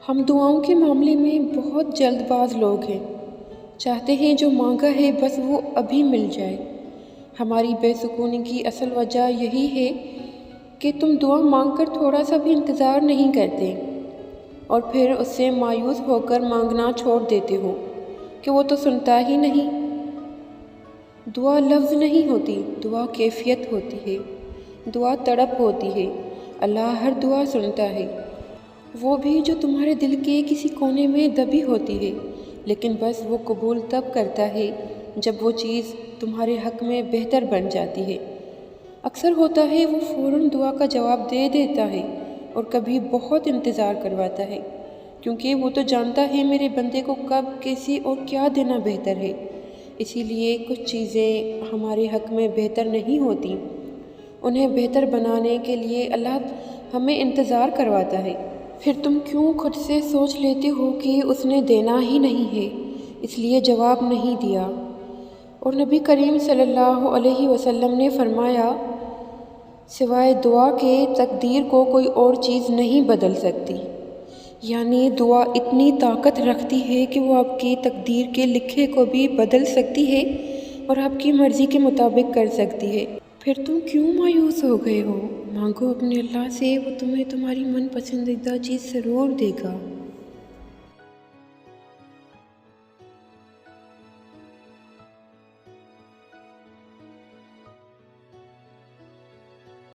ہم دعاؤں کے معاملے میں بہت جلد باز لوگ ہیں، چاہتے ہیں جو مانگا ہے بس وہ ابھی مل جائے۔ ہماری بے سکونی کی اصل وجہ یہی ہے کہ تم دعا مانگ کر تھوڑا سا بھی انتظار نہیں کرتے اور پھر اس سے مایوس ہو کر مانگنا چھوڑ دیتے ہو کہ وہ تو سنتا ہی نہیں۔ دعا لفظ نہیں ہوتی، دعا کیفیت ہوتی ہے، دعا تڑپ ہوتی ہے۔ اللہ ہر دعا سنتا ہے، وہ بھی جو تمہارے دل کے کسی کونے میں دبی ہوتی ہے، لیکن بس وہ قبول تب کرتا ہے جب وہ چیز تمہارے حق میں بہتر بن جاتی ہے۔ اکثر ہوتا ہے وہ فوراً دعا کا جواب دے دیتا ہے اور کبھی بہت انتظار کرواتا ہے، کیونکہ وہ تو جانتا ہے میرے بندے کو کب کیسے اور کیا دینا بہتر ہے۔ اسی لیے کچھ چیزیں ہمارے حق میں بہتر نہیں ہوتی، انہیں بہتر بنانے کے لیے اللہ ہمیں انتظار کرواتا ہے۔ پھر تم کیوں خود سے سوچ لیتے ہو کہ اس نے دینا ہی نہیں ہے، اس لیے جواب نہیں دیا؟ اور نبی کریم صلی اللہ علیہ وسلم نے فرمایا، سوائے دعا کے تقدیر کو کوئی اور چیز نہیں بدل سکتی۔ یعنی دعا اتنی طاقت رکھتی ہے کہ وہ آپ کی تقدیر کے لکھے کو بھی بدل سکتی ہے اور آپ کی مرضی کے مطابق کر سکتی ہے۔ پھر تم کیوں مایوس ہو گئے ہو؟ مانگو اپنے اللہ سے، وہ تمہیں تمہاری من پسندیدہ چیز ضرور دے گا۔